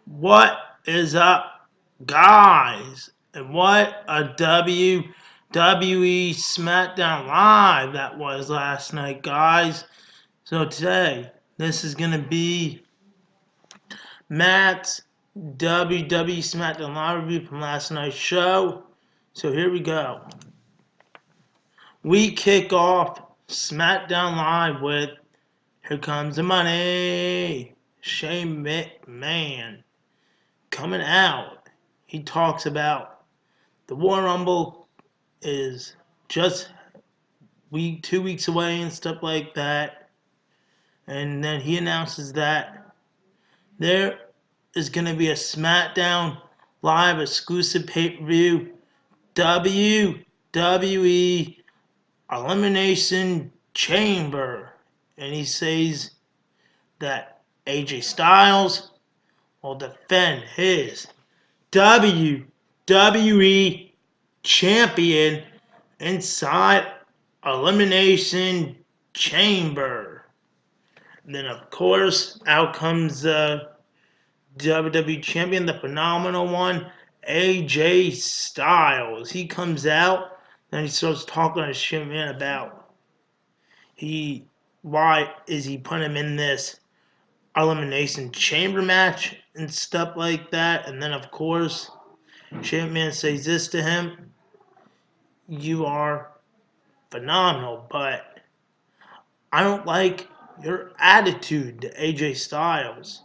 What is up, guys? And what a WWE SmackDown Live that was last night, guys. So today, this is going to be Matt's WWE SmackDown Live review from last night's show. So here we go. We kick off SmackDown Live with Here Comes the Money. Shane McMahon coming out. He talks about the War Rumble is just 2 weeks away and stuff like that. And then he announces that there is going to be a SmackDown Live exclusive pay-per-view WWE Elimination Chamber. And he says that AJ Styles will defend his WWE champion inside Elimination Chamber. And then, of course, out comes the WWE champion, the phenomenal one, AJ Styles. He comes out and he starts talking to shit, man, about why is he putting him in this Elimination Chamber match and stuff like that. And then, of course, Champman says this to him: "You are phenomenal, but I don't like your attitude," to AJ Styles.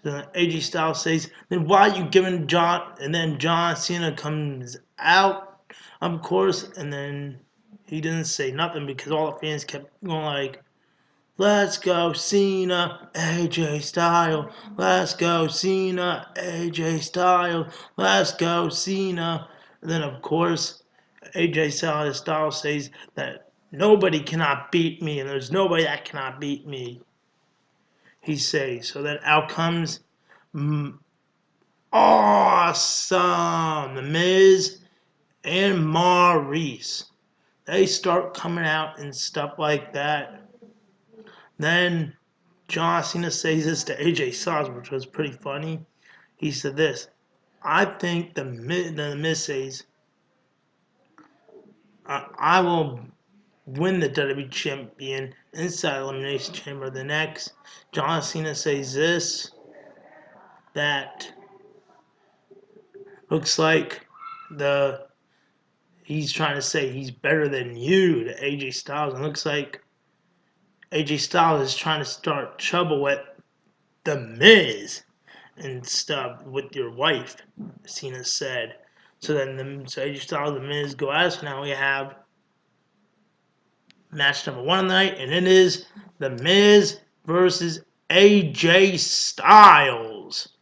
Then AJ Styles says, "Then why are you giving John?" And then John Cena comes out, of course, and then he didn't say nothing because all the fans kept going like, "Let's go Cena, AJ Styles. Let's go Cena, AJ Styles. Let's go Cena." And then, of course, AJ Styles says that nobody cannot beat me, and there's nobody that cannot beat me. He says. So then out comes awesome The Miz and Maurice. They start coming out and stuff like that. Then John Cena says this to AJ Styles, which was pretty funny. He said this: "I think the Miz says, I will win the WWE Champion inside Elimination Chamber." The next, John Cena says this, that looks like he's trying to say he's better than you to AJ Styles. And looks like AJ Styles is trying to start trouble with The Miz and stuff with your wife, Cena said. So then AJ Styles and The Miz go out. So now we have match number 1 of the night, and it is The Miz versus AJ Styles.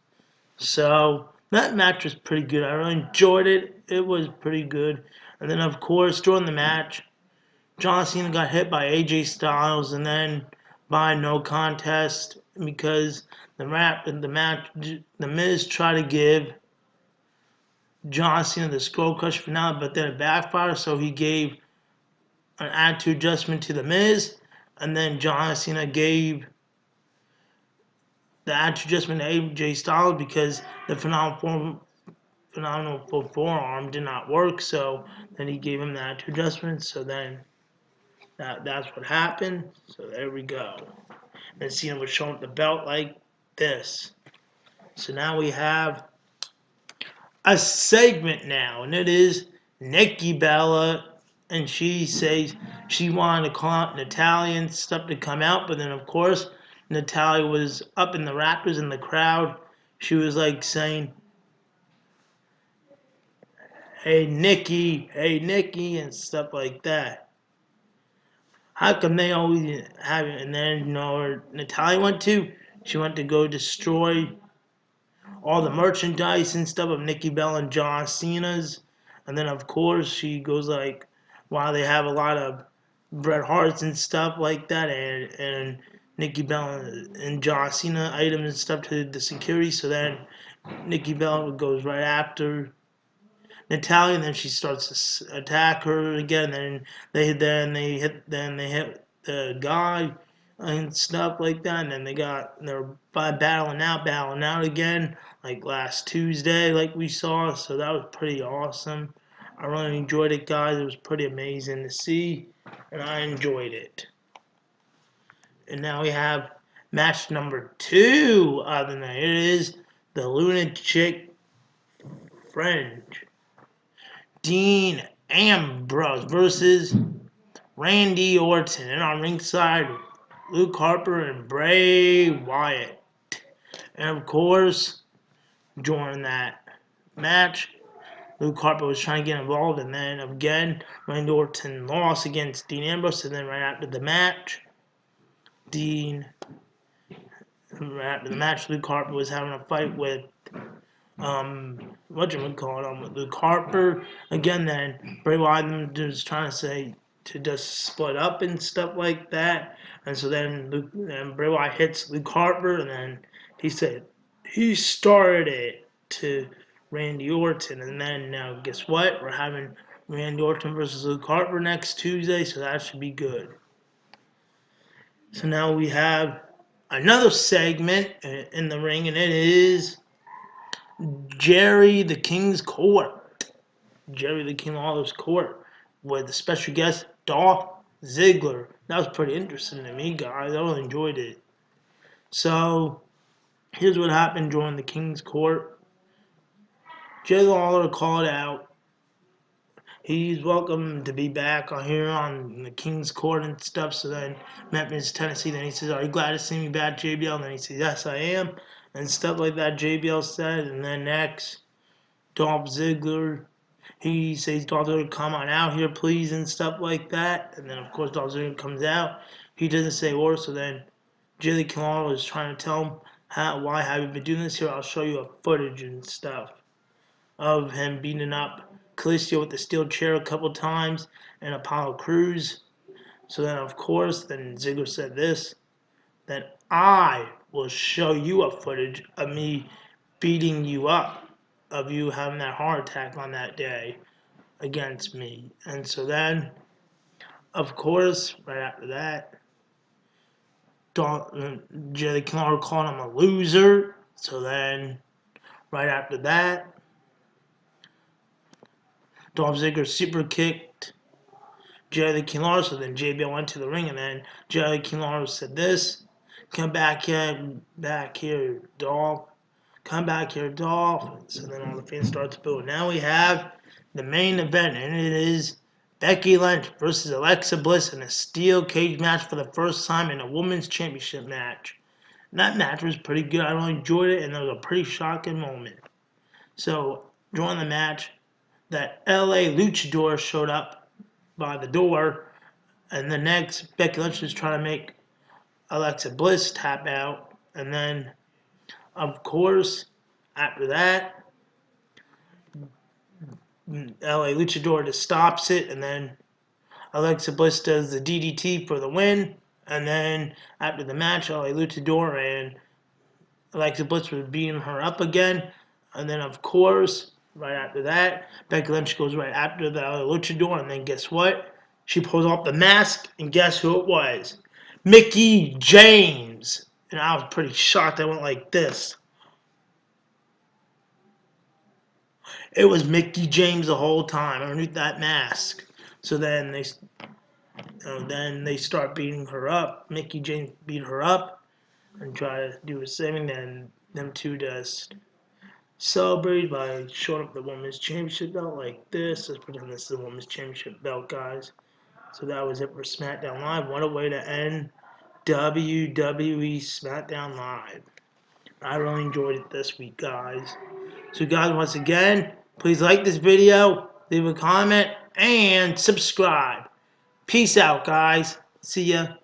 So that match was pretty good. I really enjoyed it. It was pretty good. And then, of course, during the match, John Cena got hit by AJ Styles and then by no contest because the Miz tried to give John Cena the Skull Crush finale, but then it backfired, so he gave an attitude adjustment to the Miz, and then John Cena gave the attitude adjustment to AJ Styles because the phenomenal forearm did not work, so then he gave him the attitude adjustment. So then that's what happened. So there we go. And Cena was showing up the belt like this. So now we have a segment now, and it is Nikki Bella, and she says she wanted to call out Natalya and stuff to come out, but then of course Natalya was up in the rafters in the crowd. She was like saying, hey Nikki, and stuff like that. How come they always have it? And then, you know, where Natalya went to? She went to go destroy all the merchandise and stuff of Nikki Bella and John Cena's. And then, of course, she goes like, wow, they have a lot of Bret Harts and stuff like that, and Nikki Bella and John Cena items and stuff to the security. So then Nikki Bella goes right after Natalya, and then she starts to attack her again. And then they hit the guy and stuff like that. And then they're battling out again, like last Tuesday, like we saw. So that was pretty awesome. I really enjoyed it, guys. It was pretty amazing to see, and I enjoyed it. And now we have match number 2 of the night. It is the Lunatic Fringe. Dean Ambrose versus Randy Orton. And on ringside, Luke Harper and Bray Wyatt. And of course, during that match, Luke Harper was trying to get involved, and then again, Randy Orton lost against Dean Ambrose. And then right after the match, Luke Harper was having a fight with with Luke Harper. Again, then Bray Wyatt was trying to say to just split up and stuff like that. And so then Bray Wyatt hits Luke Harper, and then he said he started it to Randy Orton. And then now guess what? We're having Randy Orton versus Luke Harper next Tuesday, so that should be good. So now we have another segment in the ring, and it is Jerry the King's Court. Jerry the King Lawler's Court with the special guest Dolph Ziggler. That was pretty interesting to me, guys. I really enjoyed it. So here's what happened during the King's Court. Jerry Lawler called out. He's welcome to be back on here on the King's Court and stuff. So then Memphis, Tennessee. Then he says, "Are you glad to see me back, JBL?" And then he says, "Yes, I am," and stuff like that. JBL said, and then next, Dolph Ziggler. He says, "Dolph Ziggler, come on out here, please," and stuff like that. And then of course Dolph Ziggler comes out. He doesn't say or. So then Jerry Lawler is trying to tell him, "Why have you been doing this here? I'll show you a footage and stuff of him beating up Callisto with the steel chair a couple times and Apollo Crews." So then, of course, then Ziggler said this, that I will show you a footage of me beating you up, of you having that heart attack on that day against me. And so then, of course, right after that, Jerry Lawler called him a loser. So then, right after that, Dolph Ziggler super kicked Jerry Lawler. So then JBL went to the ring, and then Jerry Lawler said this, "Come back here, Dolph. Come back here, Dolph." So then all the fans start to boo. Now we have the main event, and it is Becky Lynch versus Alexa Bliss in a steel cage match for the first time in a women's championship match. And that match was pretty good. I really enjoyed it, and there was a pretty shocking moment. So during the match, that LA luchador showed up by the door, and the next Becky Lynch was trying to make Alexa Bliss tap out, and then of course after that LA luchador just stops it, and then Alexa Bliss does the DDT for the win. And then after the match, LA luchador and Alexa Bliss was beating her up again, and then of course right after that, Becky Lynch goes right after the luchador, and then guess what? She pulls off the mask, and guess who it was? Mickie James. And I was pretty shocked. I went like this. It was Mickie James the whole time underneath that mask. So then they start beating her up. Mickie James beat her up and try to do the same, and then them two just celebrate by showing up the women's championship belt like this. Let's pretend this is the women's championship belt, guys. So that was it for SmackDown Live. What a way to end WWE SmackDown Live. I really enjoyed it this week, guys. So guys, once again, please like this video, leave a comment, and subscribe. Peace out, guys. See ya.